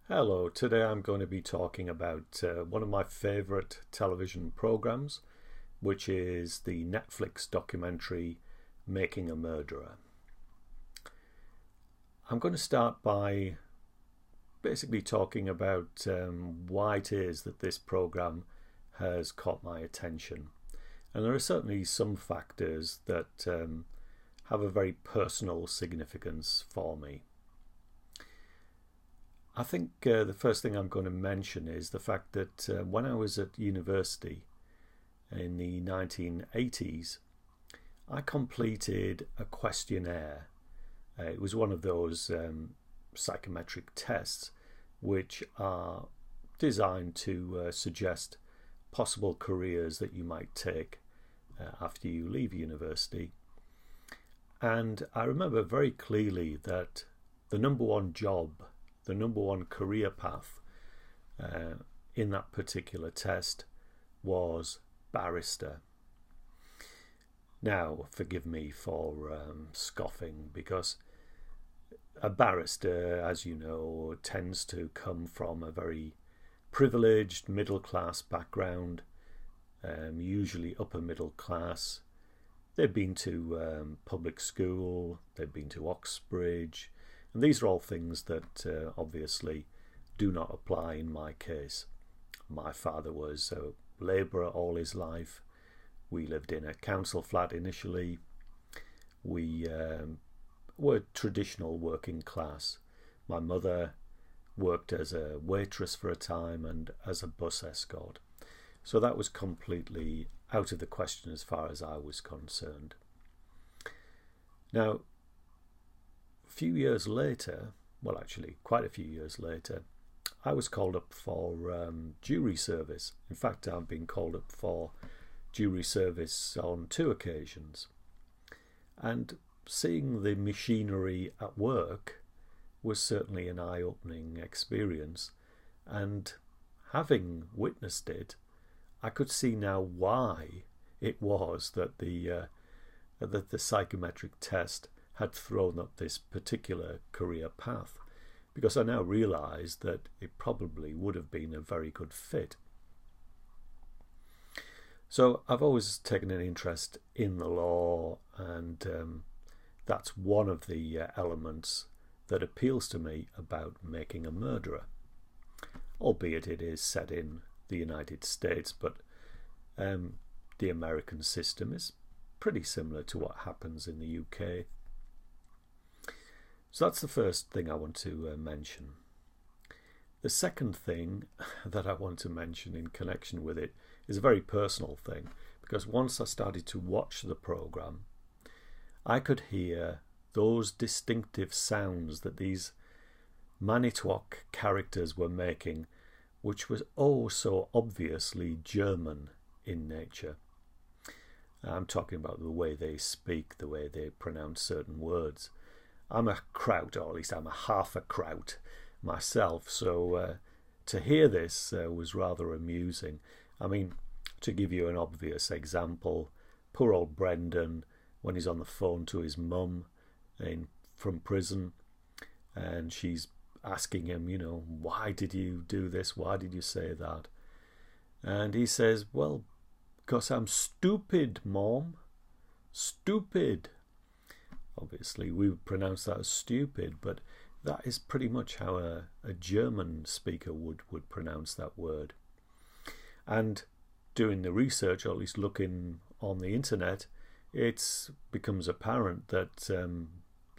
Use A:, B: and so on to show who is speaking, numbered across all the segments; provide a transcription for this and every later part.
A: Hello, today I'm going to be talking about one of my favourite television programmes, which is the Netflix documentary Making a Murderer. I'm going to start by basically talking about why it is that this programme has caught my attention. And there are certainly some factors that have a very personal significance for me. I think the first thing I'm going to mention is the fact that when I was at university in the 1980s, I completed a questionnaire. It was one of those psychometric tests which are designed to suggest possible careers that you might take after you leave university. And I remember very clearly that the number one job, the number one career path in that particular test was barrister. Now, forgive me for scoffing, because a barrister, as you know, tends to come from a very privileged middle class background, usually upper middle class. They've been to public school, they've been to Oxbridge, and these are all things that obviously do not apply in my case. My father was a labourer all his life. We lived in a council flat initially. We were traditional working class. My mother worked as a waitress for a time and as a bus escort. So that was completely out of the question as far as I was concerned. Now, a few years later, well actually quite a few years later, I was called up for jury service. In fact, I've been called up for jury service on 2 occasions. And seeing the machinery at work was certainly an eye-opening experience. And having witnessed it, I could see now why it was that the psychometric test had thrown up this particular career path, because I now realise that it probably would have been a very good fit. So I've always taken an interest in the law, and that's one of the elements that appeals to me about Making a Murderer, albeit it is set in the United States, but the American system is pretty similar to what happens in the UK. So that's the first thing I want to mention. The second thing that I want to mention in connection with it is a very personal thing, because once I started to watch the programme, I could hear those distinctive sounds that these Manitowoc characters were making, which was oh so obviously German in nature. I'm talking about the way they speak, the way they pronounce certain words. I'm a kraut, or at least I'm a half a kraut myself, so to hear this was rather amusing. I mean, to give you an obvious example, poor old Brendan, when he's on the phone to his mum from prison, and she's asking him, why did you do this? Why did you say that? And he says, well, because I'm stupid, Mom. Stupid. Obviously, we would pronounce that as stupid, but that is pretty much how a German speaker would pronounce that word. And doing the research, or at least looking on the internet, it becomes apparent that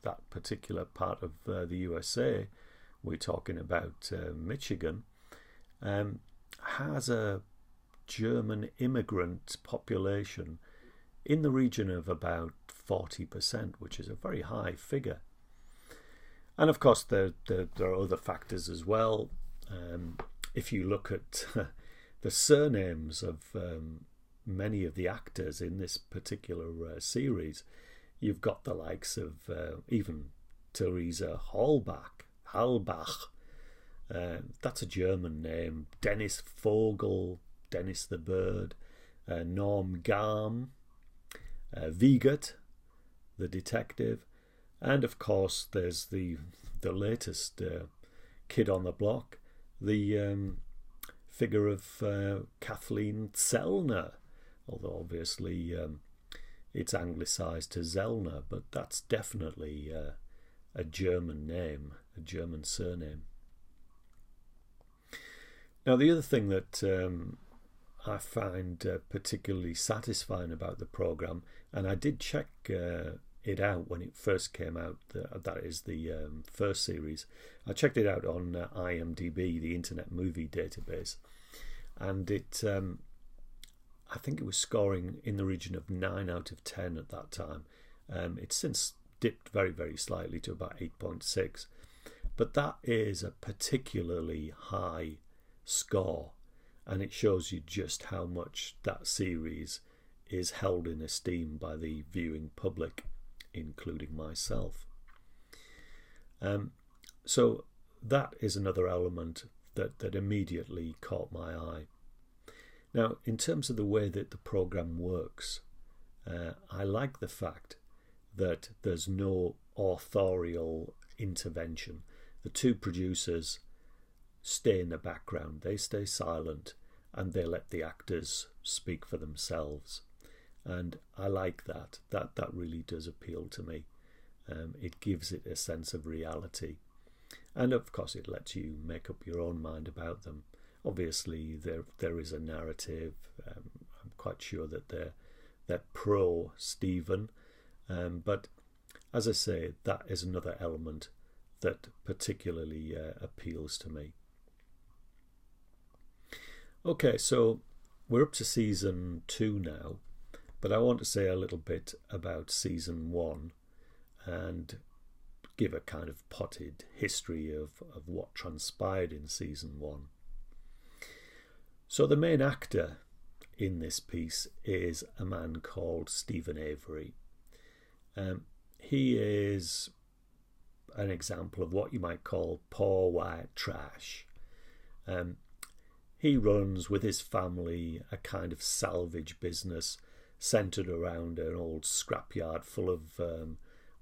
A: that particular part of the USA, we're talking about Michigan, has a German immigrant population in the region of about 40%, which is a very high figure. And of course, there are other factors as well. If you look at the surnames of many of the actors in this particular series, you've got the likes of even Theresa Halbach. That's a German name. Dennis Vogel, Dennis the Bird, Norm Garm, Wiegert, the detective, and of course there's the latest kid on the block, the figure of Kathleen Zellner, although obviously it's anglicised to Zellner, but that's definitely a German name, a German surname. Now, the other thing that I find particularly satisfying about the programme, and I did check it out when it first came out, that is the first series. I checked it out on IMDb, the Internet Movie Database, and it I think it was scoring in the region of 9 out of 10 at that time. It's since dipped very, very slightly to about 8.6, but that is a particularly high score, and it shows you just how much that series is held in esteem by the viewing public, including myself. So that is another element that immediately caught my eye. Now, in terms of the way that the programme works, I like the fact that there's no authorial intervention. The two producers stay in the background, they stay silent, and they let the actors speak for themselves. And I like that. That really does appeal to me. It gives it a sense of reality. And of course it lets you make up your own mind about them. Obviously there is a narrative. I'm quite sure that they're pro Stephen. But as I say, that is another element that particularly appeals to me. Okay, so we're up to season 2 now, but I want to say a little bit about season 1 and give a kind of potted history of what transpired in season 1. So the main actor in this piece is a man called Stephen Avery. He is an example of what you might call poor white trash. He runs with his family a kind of salvage business centred around an old scrapyard full of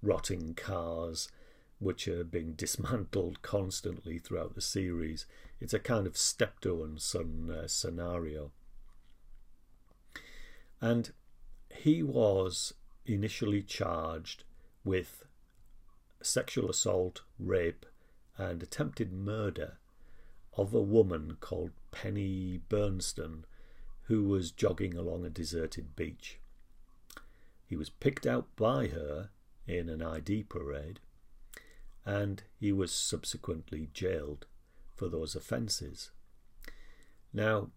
A: rotting cars which are being dismantled constantly throughout the series. It's a kind of Steptoe and Son scenario. And he was initially charged with sexual assault, rape and attempted murder of a woman called Penny Bernstein, who was jogging along a deserted beach. He was picked out by her in an ID parade, and he was subsequently jailed for those offences. Now,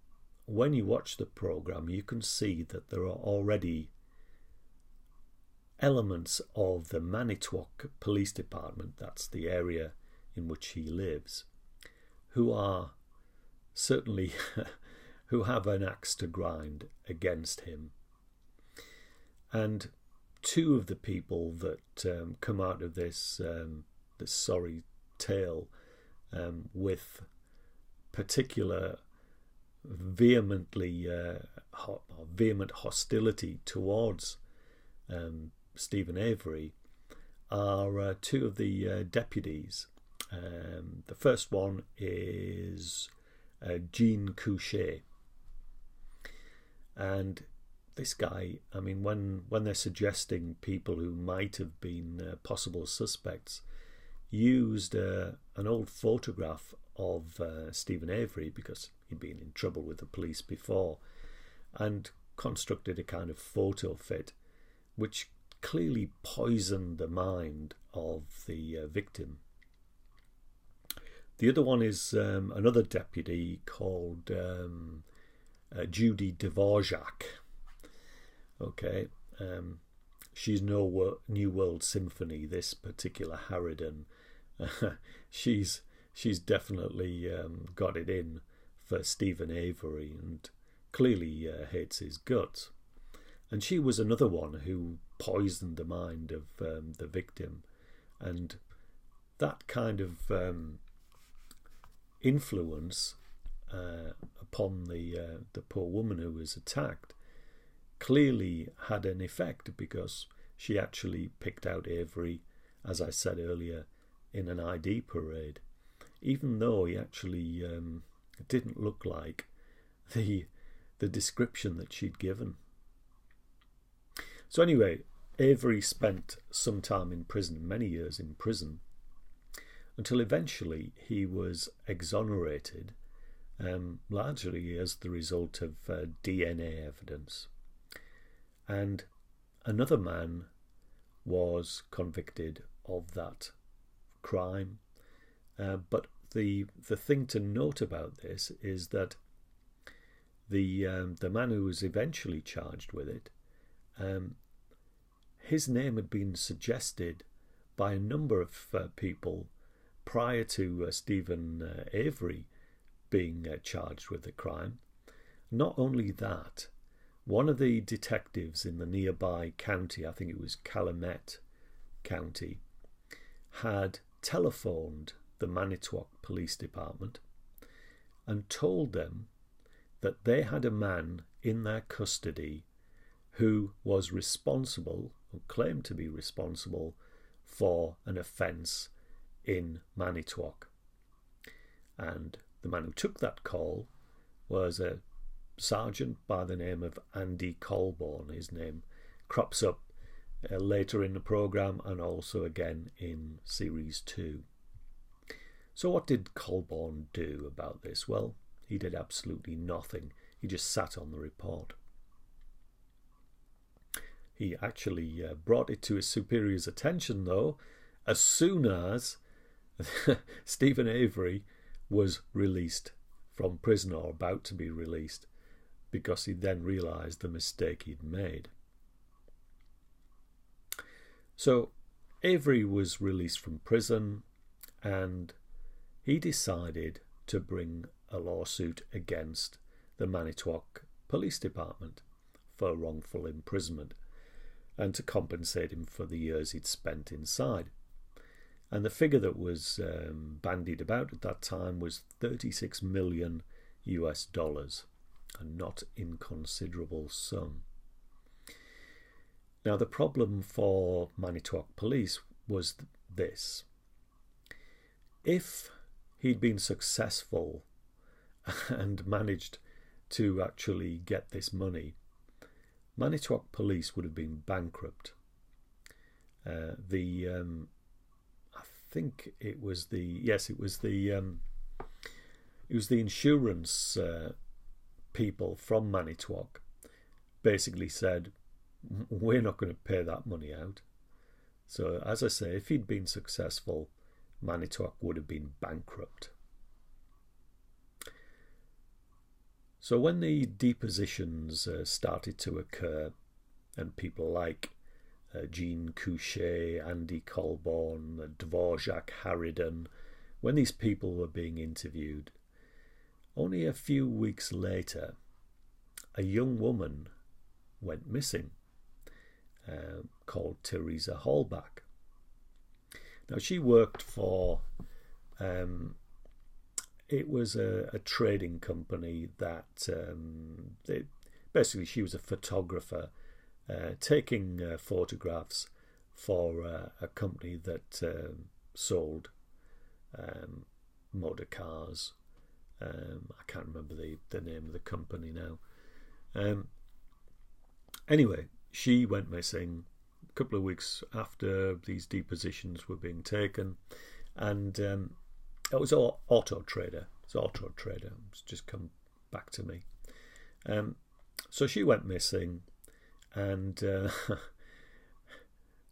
A: when you watch the programme, you can see that there are already elements of the Manitowoc Police Department, that's the area in which he lives, who are certainly who have an axe to grind against him. And two of the people that come out of this sorry tale with particular vehement hostility towards Stephen Avery are two of the deputies. The first one is Jean Couchet, and this guy, I mean, when they're suggesting people who might have been possible suspects, used an old photograph of Stephen Avery, because he'd been in trouble with the police before, and constructed a kind of photo fit which clearly poisoned the mind of the victim. The other one is another deputy called Judy Dvorak. Okay, she's no New World Symphony, this particular harridan. She's definitely got it in for Stephen Avery and clearly hates his guts. And she was another one who poisoned the mind of the victim, and that kind of influence upon the poor woman who was attacked clearly had an effect, because she actually picked out Avery, as I said earlier, in an ID parade. even though he actually didn't look like the description that she'd given. So anyway, Avery spent some time in prison, many years in prison, until eventually he was exonerated, largely as the result of DNA evidence. And another man was convicted of that crime. But the thing to note about this is that the man who was eventually charged with it, his name had been suggested by a number of people prior to Stephen Avery being charged with the crime. Not only that, one of the detectives in the nearby county, I think it was Calumet County, had telephoned the Manitowoc Police Department and told them that they had a man in their custody who was responsible, or claimed to be responsible, for an offence in Manitowoc. And the man who took that call was a sergeant by the name of Andy Colborne. His name crops up later in the programme and also again in Series 2. So what did Colborne do about this? Well, he did absolutely nothing. He just sat on the report. He actually brought it to his superior's attention, though, as soon as Stephen Avery was released from prison, or about to be released, because he then realised the mistake he'd made. So Avery was released from prison, and he decided to bring a lawsuit against the Manitowoc Police Department for wrongful imprisonment and to compensate him for the years he'd spent inside. And the figure that was bandied about at that time was $36 million, a not inconsiderable sum. Now, the problem for Manitowoc Police was this. If he'd been successful and managed to actually get this money, Manitowoc Police would have been bankrupt. I think it was the insurance people from Manitowoc basically said, we're not going to pay that money out. So, as I say, if he'd been successful, Manitowoc would have been bankrupt. So when the depositions started to occur, and people like Jean Couchet, Andy Colborne, Dvorak Harridan, when these people were being interviewed, only a few weeks later, a young woman went missing, called Teresa Hallback. Now, she worked for, it was a trading company that, basically she was a photographer taking photographs for a company that sold motor cars. I can't remember the name of the company now. Anyway, she went missing a couple of weeks after these depositions were being taken, and it was Auto Trader. It's Auto Trader. It's just come back to me. So she went missing, and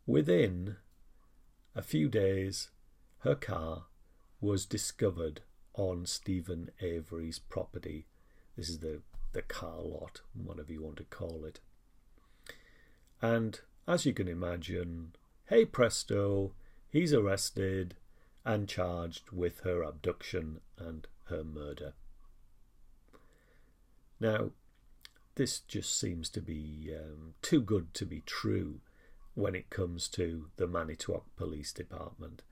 A: within a few days, her car was discovered on Stephen Avery's property. This is the car lot, whatever you want to call it. And as you can imagine, hey presto, he's arrested and charged with her abduction and her murder. Now, this just seems to be too good to be true when it comes to the Manitowoc Police Department.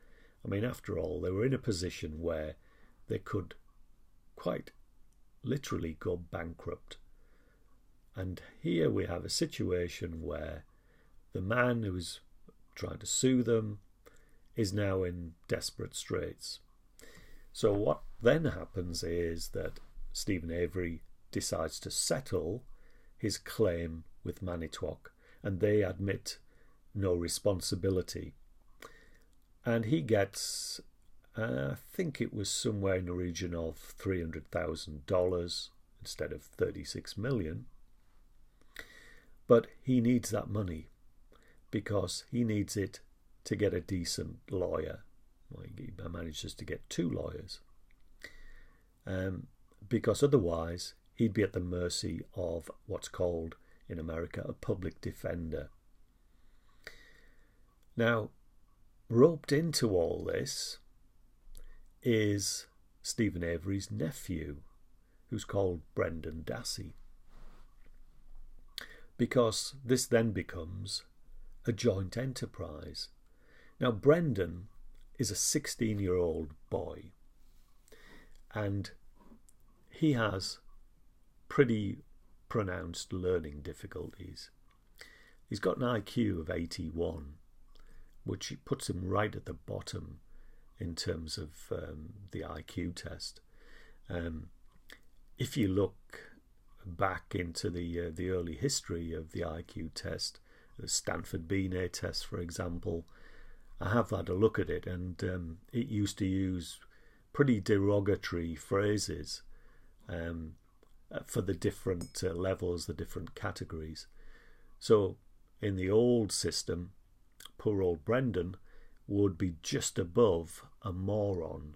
A: I mean, after all, they were in a position where they could quite literally go bankrupt. And here we have a situation where the man who's trying to sue them is now in desperate straits. So what then happens is that Stephen Avery decides to settle his claim with Manitowoc, and they admit no responsibility. And he gets, I think it was somewhere in the region of $300,000 instead of $36 million. But he needs that money because he needs it to get a decent lawyer. Well, he manages to get 2 lawyers. Because otherwise he'd be at the mercy of what's called in America a public defender. Now, roped into all this is Stephen Avery's nephew, who's called Brendan Dassey. Because this then becomes a joint enterprise. Now, Brendan is a 16-year-old boy, and he has pretty pronounced learning difficulties. He's got an IQ of 81, which puts him right at the bottom in terms of the IQ test. If you look back into the early history of the IQ test, the Stanford Binet test, for example, I have had a look at it, and it used to use pretty derogatory phrases for the different levels, the different categories. So in the old system, poor old Brendan would be just above a moron,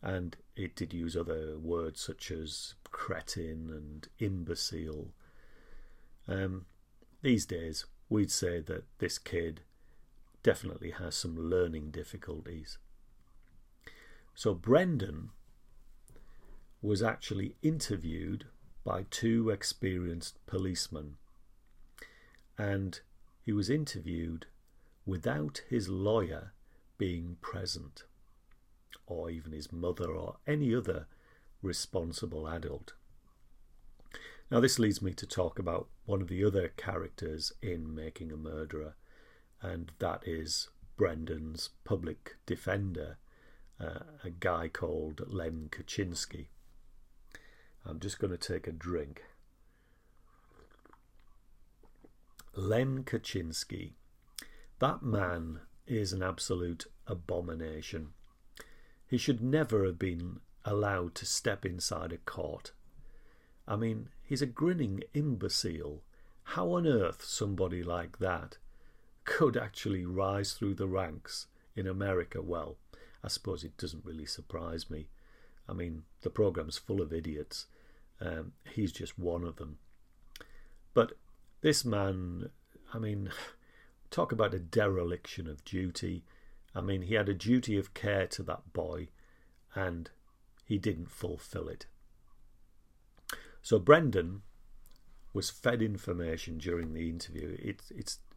A: and it did use other words such as cretin and imbecile. These days we'd say that this kid definitely has some learning difficulties. So Brendan was actually interviewed by 2 experienced policemen, and he was interviewed without his lawyer being present, or even his mother or any other responsible adult. Now this leads me to talk about one of the other characters in Making a Murderer, and that is Brendan's public defender, a guy called Len Kaczynski. I'm just going to take a drink. Len Kaczynski. That man is an absolute abomination. He should never have been allowed to step inside a court. I mean, he's a grinning imbecile. How on earth somebody like that could actually rise through the ranks in America? Well, I suppose it doesn't really surprise me. I mean, the program's full of idiots. He's just one of them. But this man, I mean, talk about a dereliction of duty. I mean, he had a duty of care to that boy, and he didn't fulfill it. So Brendan was fed information during the interview.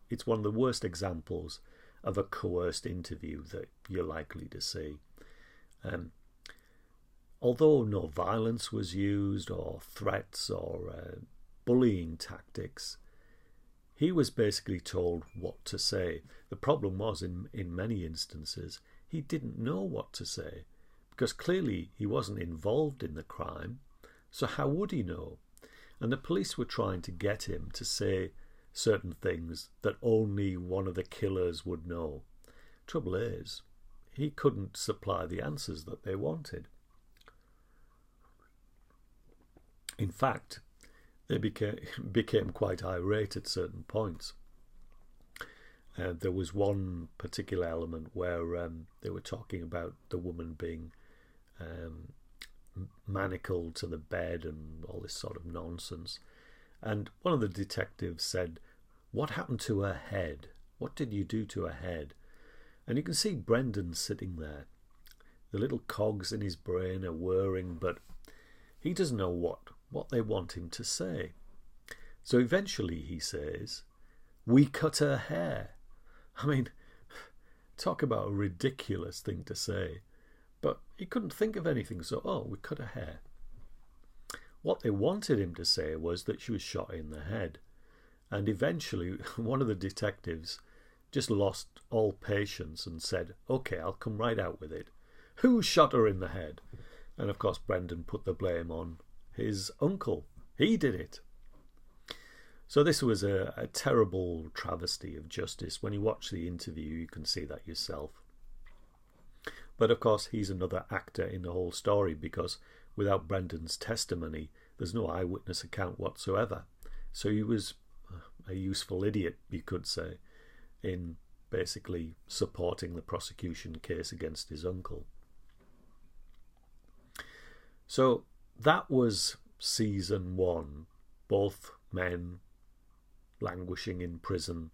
A: It's one of the worst examples of a coerced interview that you're likely to see. Although no violence was used, or threats, or bullying tactics, he was basically told what to say. The problem was, in many instances, he didn't know what to say, because clearly he wasn't involved in the crime, so how would he know? And the police were trying to get him to say certain things that only one of the killers would know. Trouble is, he couldn't supply the answers that they wanted. In fact, they became quite irate at certain points. There was one particular element where they were talking about the woman being manacled to the bed and all this sort of nonsense. And one of the detectives said, "What happened to her head? What did you do to her head?" And you can see Brendan sitting there. The little cogs in his brain are whirring, but he doesn't know what they want him to say. So eventually he says, "We cut her hair." I mean, talk about a ridiculous thing to say. But he couldn't think of anything, so, we cut her hair. What they wanted him to say was that she was shot in the head. And eventually one of the detectives just lost all patience and said, "Okay, I'll come right out with it. Who shot her in the head? And of course Brendan put the blame on his uncle. He did it. So this was a terrible travesty of justice. When you watch the interview, you can see that yourself. But of course, he's another actor in the whole story, because without Brendan's testimony, there's no eyewitness account whatsoever. So he was a useful idiot, you could say, in basically supporting the prosecution case against his uncle. So that was season 1. Both men languishing in prison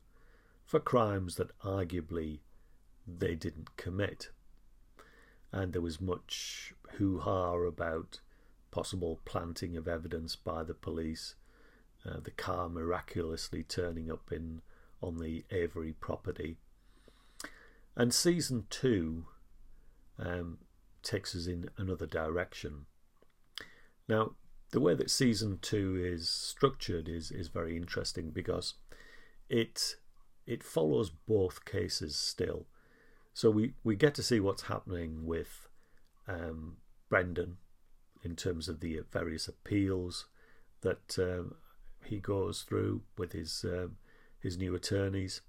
A: for crimes that arguably they didn't commit. And there was much hoo-ha about possible planting of evidence by the police, the car miraculously turning up on the Avery property. And season 2 takes us in another direction. Now, the way that season 2 is structured is very interesting, because it follows both cases still. So we get to see what's happening with Brendan in terms of the various appeals that he goes through with his new attorneys,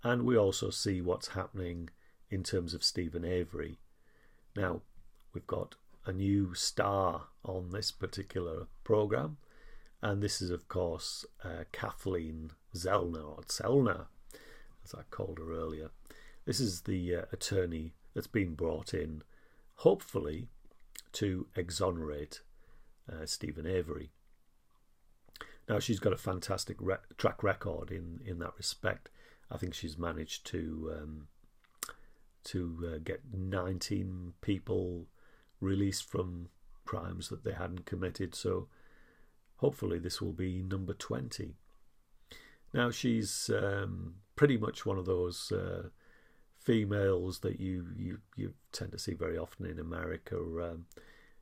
A: and we also see what's happening in terms of Stephen Avery. Now, we've got a new star on this particular program, and this is of course Kathleen Zellner, or Zellner as I called her earlier. This is the attorney that's been brought in, hopefully, to exonerate Stephen Avery. Now, she's got a fantastic track record in that respect. I think she's managed to get 19 people released from crimes that they hadn't committed. So hopefully this will be number 20. Now, she's pretty much one of those females that you tend to see very often in America.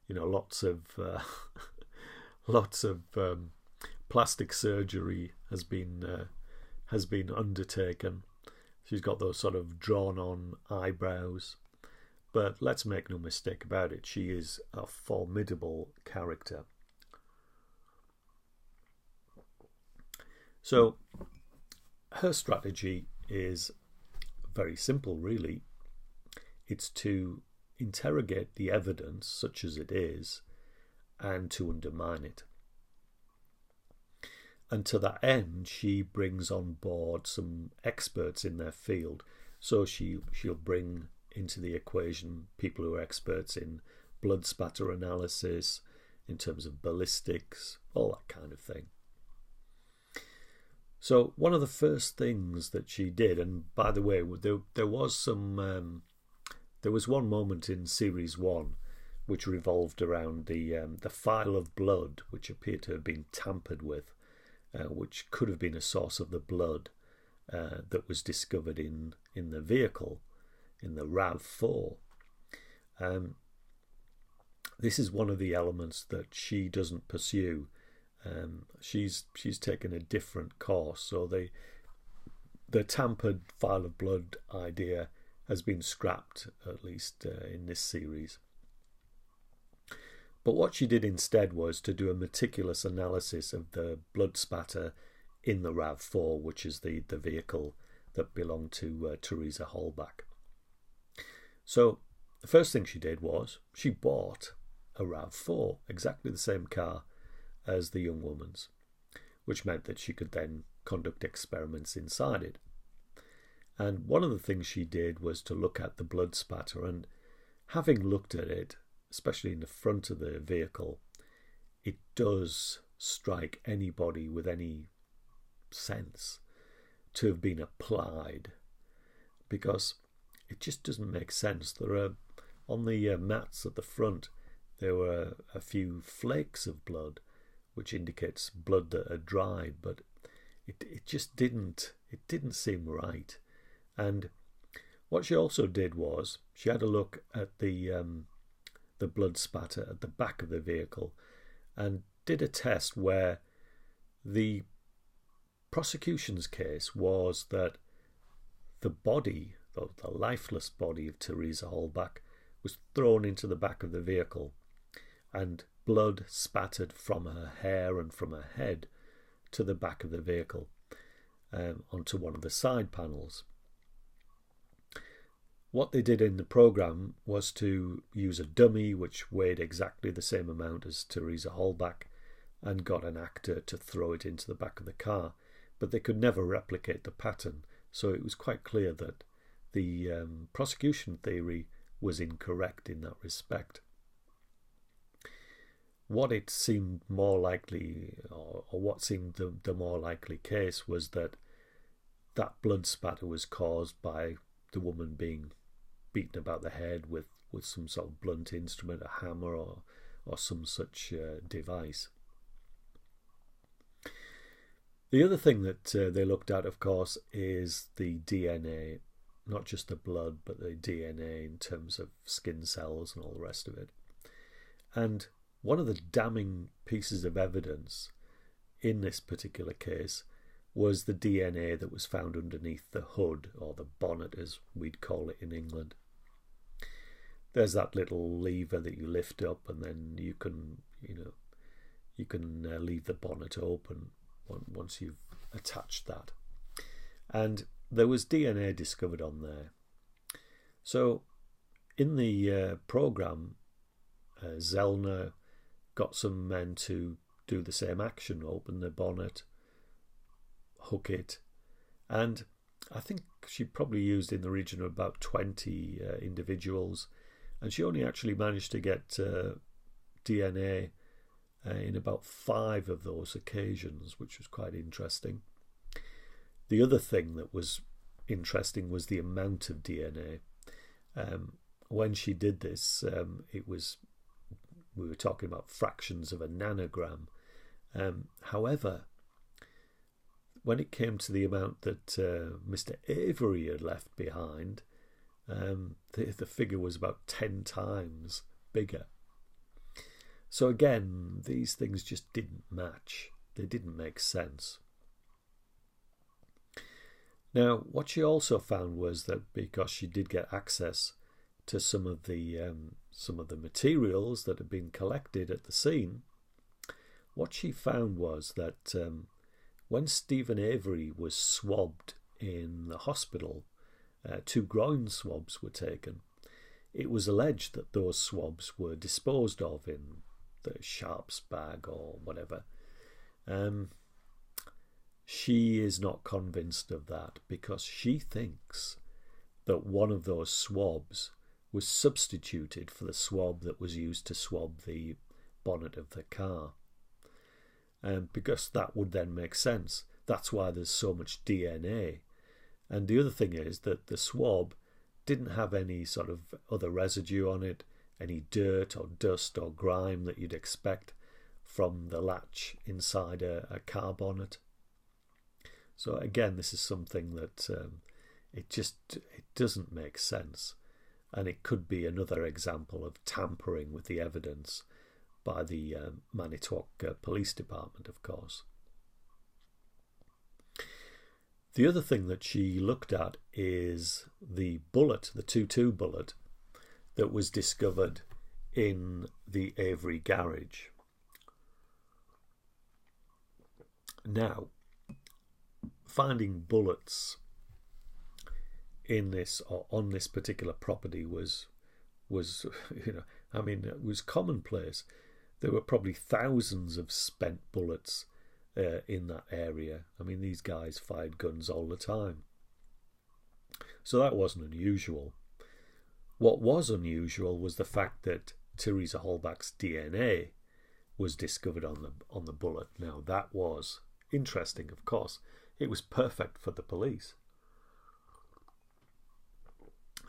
A: Lots of plastic surgery has been undertaken. She's got those sort of drawn-on eyebrows. But let's make no mistake about it, she is a formidable character. So her strategy is very simple, really. It's to interrogate the evidence, such as it is, and to undermine it. And to that end, she brings on board some experts in their field. So she'll bring into the equation people who are experts in blood spatter analysis, in terms of ballistics, all that kind of thing. So one of the first things that she did, and by the way, there was one moment in series 1 which revolved around the file of blood which appeared to have been tampered with, which could have been a source of the blood that was discovered in the vehicle, in the RAV4. This is one of the elements that she doesn't pursue. She's taken a different course. So the tampered file of blood idea has been scrapped, at least in this series. But what she did instead was to do a meticulous analysis of the blood spatter in the RAV4, which is the vehicle that belonged to Teresa Holbach. So the first thing she did was she bought a RAV4, exactly the same car as the young woman's, which meant that she could then conduct experiments inside it. And one of the things she did was to look at the blood spatter, and having looked at it, especially in the front of the vehicle, it does strike anybody with any sense to have been applied, because it just doesn't make sense. There are, on the mats at the front, there were a few flakes of blood, which indicates blood that had dried, but it just didn't seem right. And what she also did was she had a look at the blood spatter at the back of the vehicle and did a test where the prosecution's case was that the body, the lifeless body of Teresa Holbach, was thrown into the back of the vehicle, and blood spattered from her hair and from her head to the back of the vehicle, onto one of the side panels. What they did in the program was to use a dummy which weighed exactly the same amount as Teresa Halbach, and got an actor to throw it into the back of the car, but they could never replicate the pattern, so it was quite clear that the prosecution theory was incorrect in that respect. What it seemed more likely, or what seemed the more likely case, was that blood spatter was caused by the woman being beaten about the head with some sort of blunt instrument, a hammer or some such device. The other thing that they looked at, of course, is the DNA, not just the blood, but the DNA in terms of skin cells and all the rest of it. And one of the damning pieces of evidence in this particular case was the DNA that was found underneath the hood, or the bonnet as we'd call it in England. There's that little lever that you lift up, and then you can leave the bonnet open once you've attached that. And there was DNA discovered on there. So in the program, Zellner got some men to do the same action, open the bonnet, hook it, and I think she probably used in the region of about 20 individuals, and she only actually managed to get DNA in about 5 of those occasions, which was quite interesting. The other thing that was interesting was the amount of DNA. When she did this, we were talking about fractions of a nanogram. However, when it came to the amount that Mr. Avery had left behind, the figure was about 10 times bigger. So again, these things just didn't match. They didn't make sense. Now, what she also found was that because she did get access to some of the materials that had been collected at the scene, what she found was that when Stephen Avery was swabbed in the hospital, 2 groin swabs were taken. It was alleged that those swabs were disposed of in the sharps bag or whatever. She is not convinced of that, because she thinks that one of those swabs was substituted for the swab that was used to swab the bonnet of the car. Because that would then make sense. That's why there's so much DNA. And the other thing is that the swab didn't have any sort of other residue on it, any dirt or dust or grime that you'd expect from the latch inside a car bonnet. So again, this is something that it doesn't make sense, and it could be another example of tampering with the evidence by the Manitowoc Police Department, of course. The other thing that she looked at is the bullet, the .22 bullet, that was discovered in the Avery garage. Now, finding bullets in this or on this particular property was it was commonplace. There were probably thousands of spent bullets in that area. I mean, these guys fired guns all the time. So that wasn't unusual. What was unusual was the fact that Teresa Halbach's DNA was discovered on the bullet. Now, that was interesting, of course. It was perfect for the police.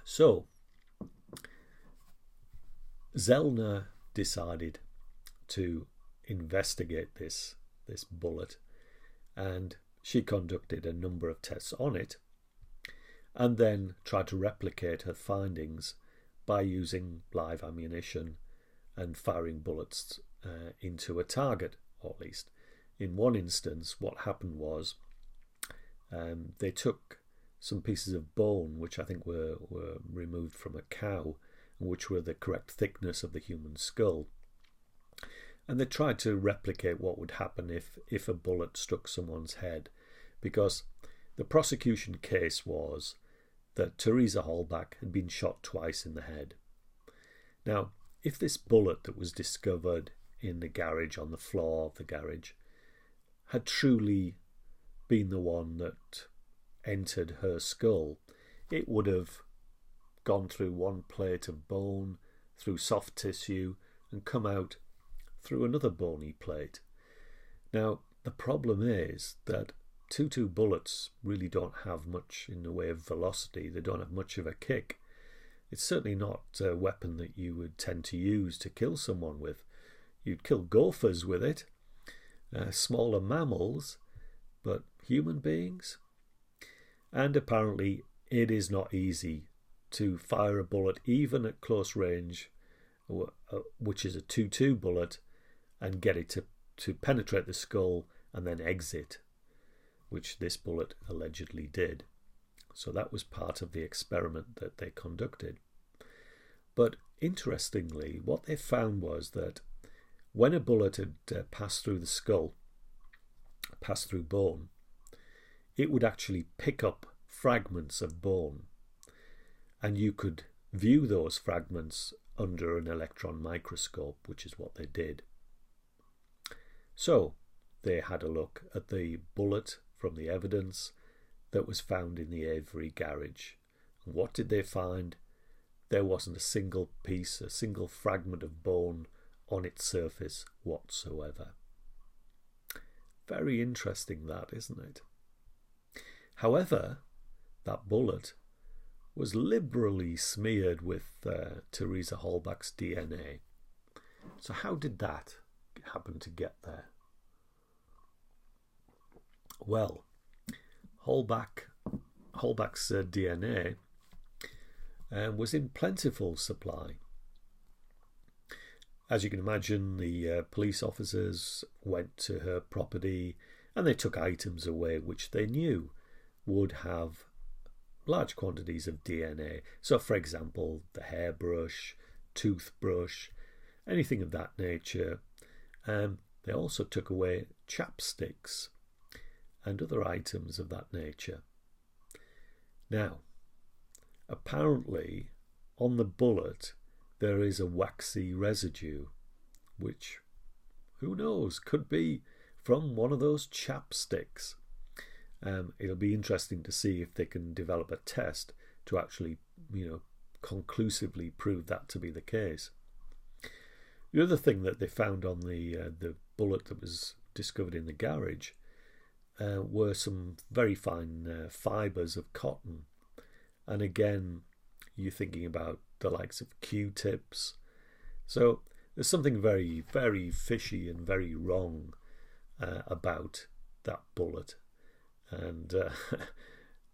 A: So, Zellner decided to investigate this bullet, and she conducted a number of tests on it, and then tried to replicate her findings by using live ammunition and firing bullets into a target, or at least in one instance. What happened was they took some pieces of bone, which I think were removed from a cow, which were the correct thickness of the human skull. And they tried to replicate what would happen if a bullet struck someone's head, because the prosecution case was that Teresa Halbach had been shot twice in the head. Now, if this bullet that was discovered in the garage, on the floor of the garage, had truly been the one that entered her skull, it would have gone through one plate of bone, through soft tissue, and come out through another bony plate. Now, the problem is that 2.2 bullets really don't have much in the way of velocity. They don't have much of a kick. It's certainly not a weapon that you would tend to use to kill someone with. You'd kill gophers with it, smaller mammals, but human beings? And apparently it is not easy to fire a bullet even at close range, which is a 2.2 bullet, and get it to penetrate the skull and then exit, which this bullet allegedly did. So that was part of the experiment that they conducted. But interestingly, what they found was that when a bullet had passed through the skull, passed through bone, it would actually pick up fragments of bone, and you could view those fragments under an electron microscope, which is what they did. So they had a look at the bullet from the evidence that was found in the Avery garage. And what did they find? There wasn't a single piece, a single fragment of bone on its surface whatsoever. Very interesting that, isn't it? However, that bullet was liberally smeared with Teresa Halbach's DNA. So how did that happen to get there? Well, Halbach's DNA was in plentiful supply. As you can imagine, the police officers went to her property and they took items away which they knew would have large quantities of DNA. So, for example, the hairbrush, toothbrush, anything of that nature. They also took away chapsticks and other items of that nature. Now, apparently, on the bullet, there is a waxy residue, which, who knows, could be from one of those chapsticks. It'll be interesting to see if they can develop a test to actually, conclusively prove that to be the case. The other thing that they found on the bullet that was discovered in the garage were some very fine fibres of cotton. And again, you're thinking about the likes of Q-tips. So there's something very, very fishy and very wrong about that bullet. And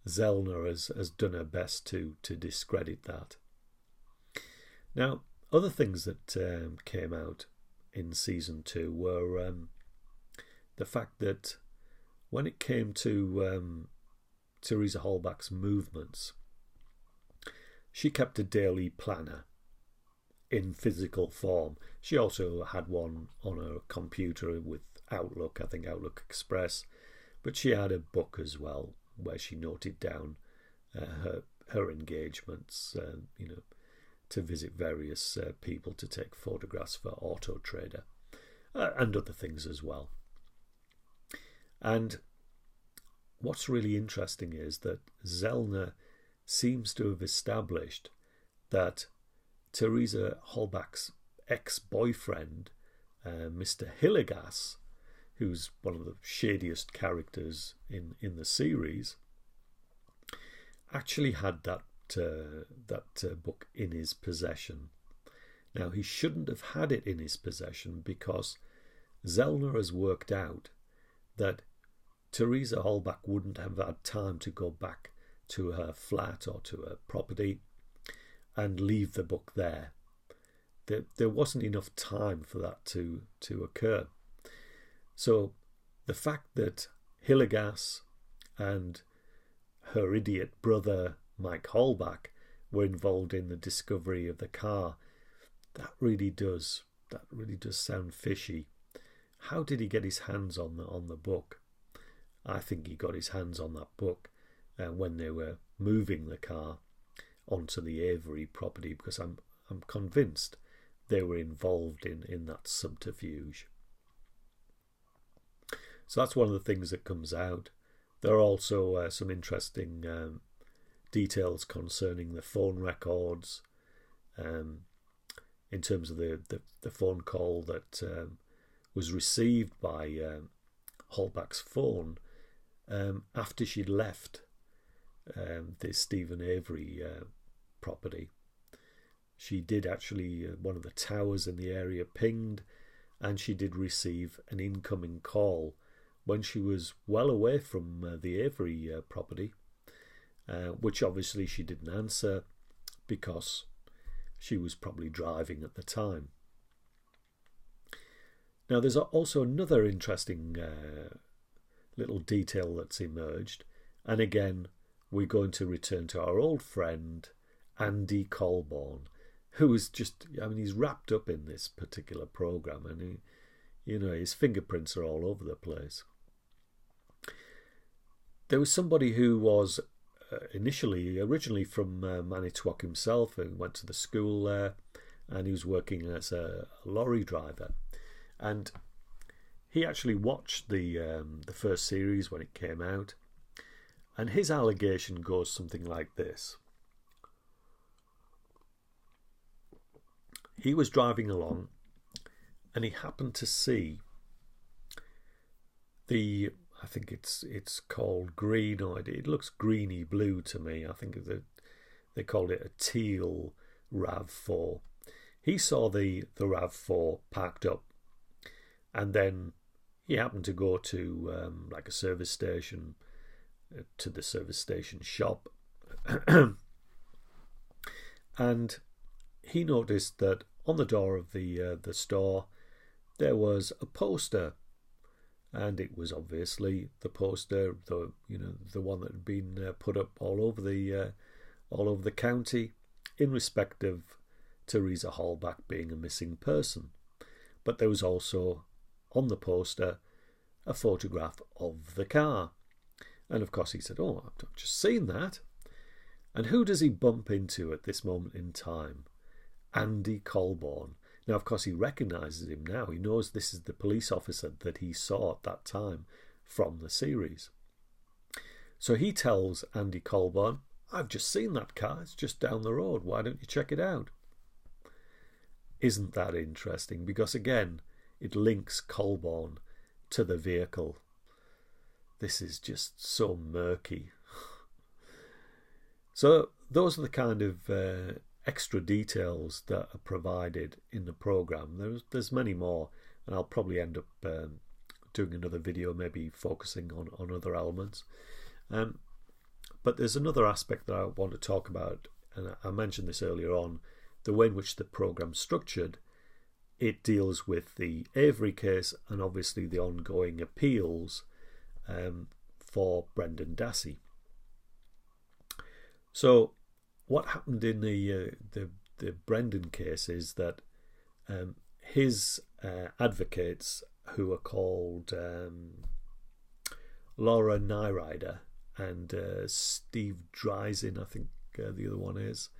A: Zellner has done her best to discredit that. Now, other things that came out in season 2 were the fact that when it came to Teresa Halbach's movements, she kept a daily planner in physical form. She also had one on her computer with Outlook, I think Outlook Express, but she had a book as well where she noted down her engagements, to visit various people to take photographs for Auto Trader and other things as well. And what's really interesting is that Zellner seems to have established that Teresa Halbach's ex-boyfriend, Mr. Hillegas, who's one of the shadiest characters in the series, actually had that book in his possession. Now, he shouldn't have had it in his possession because Zellner has worked out that Teresa Halbach wouldn't have had time to go back to her flat or to her property and leave the book there. There wasn't enough time for that to occur. So the fact that Hillegas and her idiot brother Mike Halbach were involved in the discovery of the car. That really does sound fishy. How did he get his hands on the book? I think he got his hands on that book when they were moving the car onto the Avery property, because I'm convinced they were involved in that subterfuge. So that's one of the things that comes out. There are also some interesting details concerning the phone records, in terms of the phone call that was received by Holbach's phone after she'd left the Stephen Avery property. She did actually, one of the towers in the area pinged, and she did receive an incoming call when she was well away from the Avery property, which obviously she didn't answer because she was probably driving at the time. Now there's also another interesting little detail that's emerged, and again we're going to return to our old friend Andy Colborne, who is just, he's wrapped up in this particular program, and his fingerprints are all over the place. There was somebody who was originally from Manitowoc himself, and went to the school there, and he was working as a lorry driver, and he actually watched the first series when it came out, and his allegation goes something like this. He was driving along, and he happened to see I think it's called green, or it looks greeny blue to me. I think they called it a teal RAV4. He saw the RAV4 parked up, and then he happened to go to like a service station, to the service station shop, and he noticed that on the door of the store there was a poster, and it was obviously the poster, the one that had been put up all over the county in respect of Teresa Holbach being a missing person. But there was also on the poster a photograph of the car, and of course he said, "Oh, I've just seen that." And who does he bump into at this moment in time? Andy Colborne. Now, of course, he recognises him now. He knows this is the police officer that he saw at that time from the series. So he tells Andy Colborne, "I've just seen that car. It's just down the road. Why don't you check it out?" Isn't that interesting? Because again, it links Colborne to the vehicle. This is just so murky. So those are the kind of extra details that are provided in the program. There's many more, and I'll probably end up doing another video, maybe focusing on other elements. But there's another aspect that I want to talk about, and I mentioned this earlier on, the way in which the program's structured. It deals with the Avery case and obviously the ongoing appeals for Brendan Dassey. So what happened in the Brendan case is that his advocates, who are called Laura Nyrider and Steve Dreisen, I think the other one is,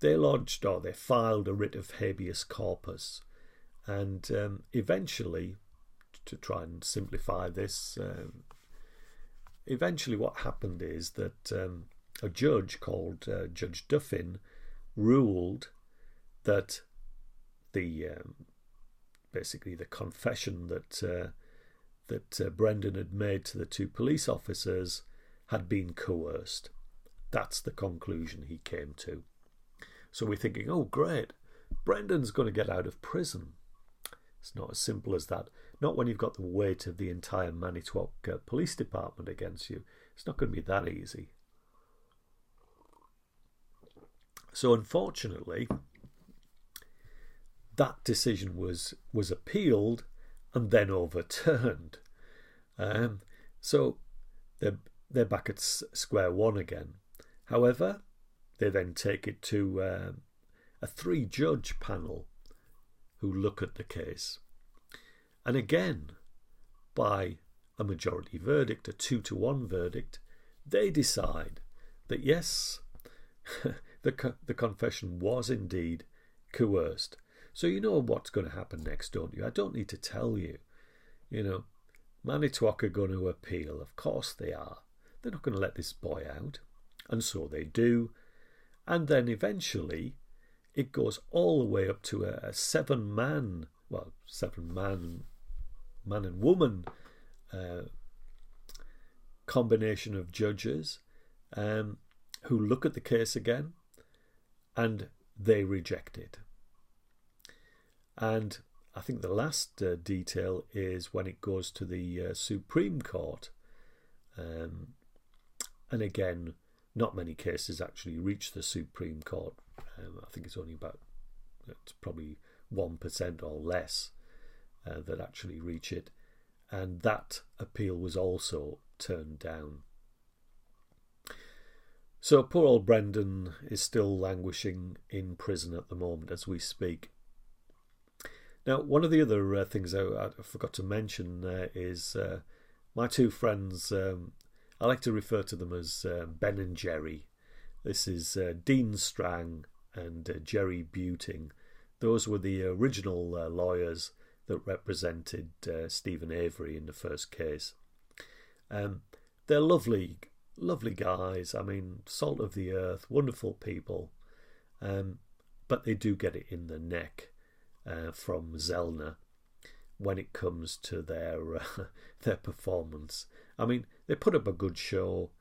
A: they filed a writ of habeas corpus, and eventually, to try and simplify this, eventually what happened is that a judge called Judge Duffin ruled that basically the confession that Brendan had made to the two police officers had been coerced. That's the conclusion he came to. So we're thinking, oh great, Brendan's going to get out of prison. It's not as simple as that. Not when you've got the weight of the entire Manitowoc Police Department against you. It's not going to be that easy. So unfortunately, that decision was appealed and then overturned. So they're back at square one again. However, they then take it to a 3-judge panel who look at the case. And again, by a majority verdict, a 2-to-1 verdict, they decide that yes, the confession was indeed coerced. So you know what's going to happen next, don't you? I don't need to tell you. You know, Manitowoc are going to appeal. Of course they are. They're not going to let this boy out. And so they do. And then eventually it goes all the way up to a 7-man and woman combination of judges who look at the case again, and they reject it. And I think the last detail is when it goes to the Supreme Court. And again, not many cases actually reach the Supreme Court. I think it's probably 1% or less that actually reach it. And that appeal was also turned down. So poor old Brendan is still languishing in prison at the moment as we speak. Now, one of the other things I forgot to mention is my two friends. I like to refer to them as Ben and Jerry. This is Dean Strang and Jerry Buting. Those were the original lawyers that represented Stephen Avery in the first case. They're lovely guys. I mean, salt of the earth, wonderful people. But they do get it in the neck from Zellner when it comes to their performance. I mean, they put up a good show,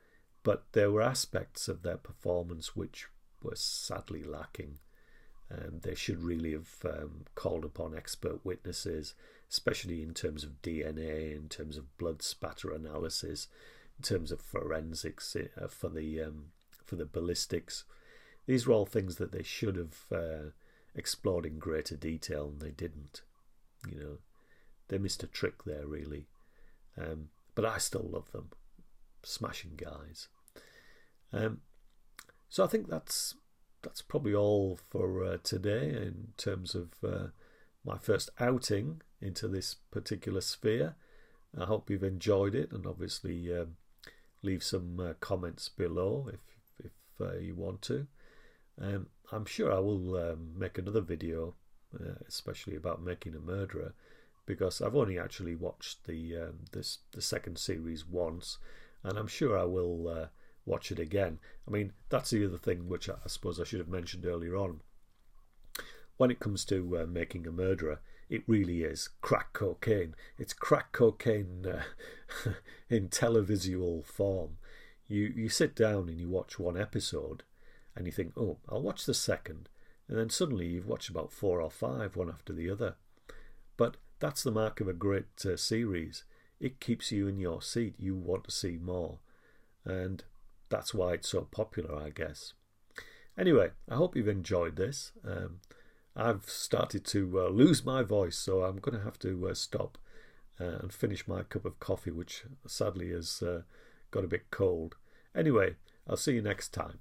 A: but there were aspects of their performance which were sadly lacking. They should really have called upon expert witnesses, especially in terms of DNA, in terms of blood spatter analysis, in terms of forensics for the ballistics. These were all things that they should have explored in greater detail, and they didn't. You know, they missed a trick there, really. But I still love them, smashing guys. So I think that's probably all for today in terms of my first outing into this particular sphere. I hope you've enjoyed it, and obviously leave some comments below if you want to. I'm sure I will make another video, especially about Making a Murderer, because I've only actually watched the second series once, and I'm sure I will watch it again. I mean, that's the other thing which I suppose I should have mentioned earlier on. When it comes to Making a Murderer, it really is crack cocaine. It's crack cocaine in televisual form. You sit down and you watch one episode and you think, oh, I'll watch the second. And then suddenly you've watched about 4 or 5, one after the other. But that's the mark of a great series. It keeps you in your seat. You want to see more. And that's why it's so popular, I guess. Anyway, I hope you've enjoyed this. I've started to lose my voice, so I'm going to have to stop and finish my cup of coffee, which sadly has got a bit cold. Anyway, I'll see you next time.